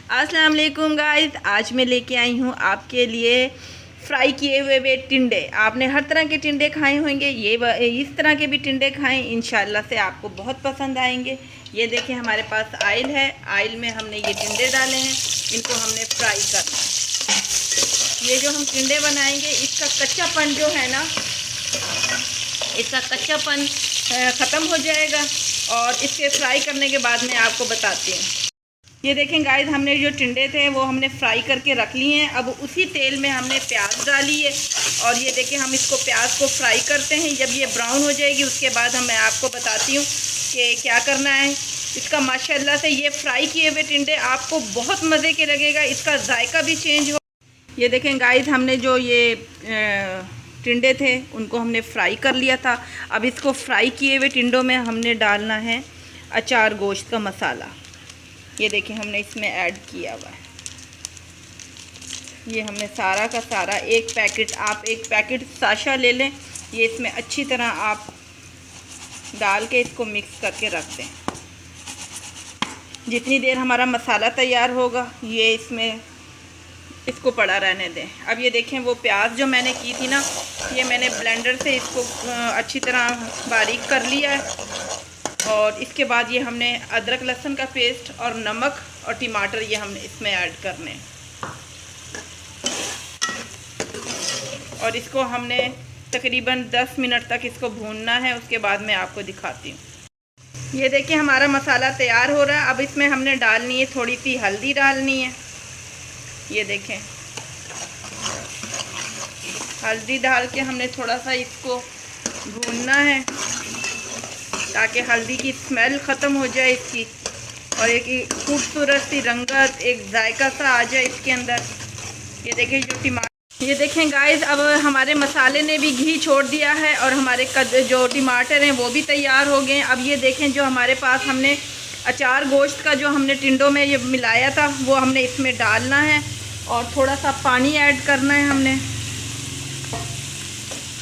अस्सलाम वालेकुम गाइस, आज मैं लेके आई हूँ आपके लिए फ्राई किए हुए टिंडे। आपने हर तरह के टिंडे खाए होंगे, ये इस तरह के भी टिंडे खाएं, इंशाल्लाह से आपको बहुत पसंद आएंगे। ये देखिए हमारे पास आयल है, आयल में हमने ये टिंडे डाले हैं, इनको हमने फ्राई करना है। ये जो हम टिंडे बनाएंगे इसका कच्चापन जो है ना, इसका कच्चापन ख़त्म हो जाएगा और इसके फ्राई करने के बाद मैं आपको बताती हूँ। ये देखें गाइस, हमने जो टिंडे थे वो हमने फ्राई करके रख लिए हैं। अब उसी तेल में हमने प्याज डाली है और ये देखें हम इसको प्याज को फ्राई करते हैं। जब ये ब्राउन हो जाएगी उसके बाद मैं आपको बताती हूँ कि क्या करना है इसका। माशाल्लाह से ये फ्राई किए हुए टिंडे आपको बहुत मज़े के लगेगा, इसका जायका भी चेंज हो। ये देखें गाइस, हमने जो ये टिंडे थे उनको हमने फ्राई कर लिया था। अब इसको फ्राई किए हुए टिंडों में हमने डालना है अचार गोश्त का मसाला। ये देखें हमने इसमें ऐड किया हुआ है, ये हमने सारा का सारा एक पैकेट साशा ले लें। ये इसमें अच्छी तरह आप डाल के इसको मिक्स करके रख दें। जितनी देर हमारा मसाला तैयार होगा ये इसमें इसको पड़ा रहने दें। अब ये देखें वो प्याज जो मैंने की थी ना, ये मैंने ब्लेंडर से इसको अच्छी तरह बारीक कर लिया है और इसके बाद ये हमने अदरक लहसुन का पेस्ट और नमक और टमाटर ये हमने इसमें ऐड करने हैं और इसको हमने तकरीबन 10 मिनट तक इसको भूनना है। उसके बाद मैं आपको दिखाती हूँ। ये देखिए हमारा मसाला तैयार हो रहा है। अब इसमें हमने डालनी है, थोड़ी सी हल्दी डालनी है। ये देखें हल्दी डाल के हमने थोड़ा सा इसको भूनना है ताकि हल्दी की स्मेल ख़त्म हो जाए इसकी और एक खूबसूरत सी रंगत, एक जायका सा आ जाए इसके अंदर। ये देखें जो टमाटर, ये देखें गाइस, अब हमारे मसाले ने भी घी छोड़ दिया है और हमारे जो टमाटर हैं वो भी तैयार हो गए। अब ये देखें जो हमारे पास हमने अचार गोश्त का जो हमने टिंडों में ये मिलाया था वो हमने इसमें डालना है और थोड़ा सा पानी ऐड करना है। हमने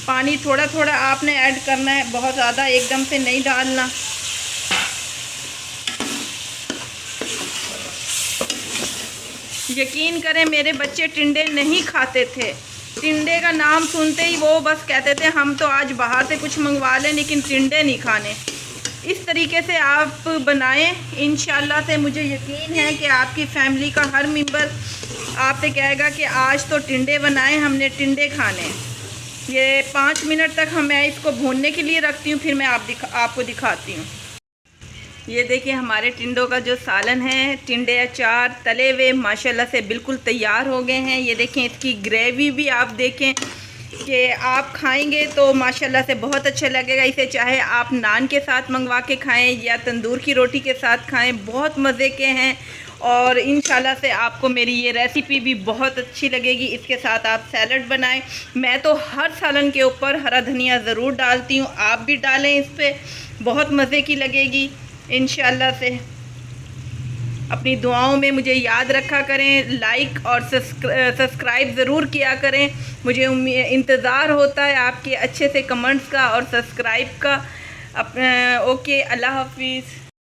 पानी थोड़ा थोड़ा आपने ऐड करना है, बहुत ज़्यादा एकदम से नहीं डालना। यकीन करें मेरे बच्चे टिंडे नहीं खाते थे। टिंडे का नाम सुनते ही वो बस कहते थे हम तो आज बाहर से कुछ मंगवा लें लेकिन टिंडे नहीं खाने। इस तरीके से आप बनाएं, इंशाल्लाह से मुझे यकीन है कि आपकी फैमिली का हर मेंबर आपसे कहेगा कि आज तो टिंडे बनाए, हमने टिंडे खाने। ये 5 मिनट तक मैं इसको भूनने के लिए रखती हूँ, फिर मैं आपको दिखाती हूँ। ये देखिए हमारे टिंडों का जो सालन है, टिंडे अचार तले हुए माशाल्लाह से बिल्कुल तैयार हो गए हैं। ये देखें इसकी ग्रेवी भी आप देखें कि आप खाएंगे तो माशाल्लाह से बहुत अच्छा लगेगा। इसे चाहे आप नान के साथ मंगवा के खाएं या तंदूर की रोटी के साथ खाएं, बहुत मज़े के हैं और इंशाल्लाह से आपको मेरी ये रेसिपी भी बहुत अच्छी लगेगी। इसके साथ आप सैलड बनाएं। मैं तो हर सालन के ऊपर हरा धनिया ज़रूर डालती हूँ, आप भी डालें, इस पर बहुत मज़े की लगेगी इंशाल्लाह से। अपनी दुआओं में मुझे याद रखा करें, लाइक और सब्सक्राइब ज़रूर किया करें। मुझे इंतज़ार होता है आपके अच्छे से कमेंट्स का और सब्सक्राइब का। ओके, अल्लाह हाफिज़।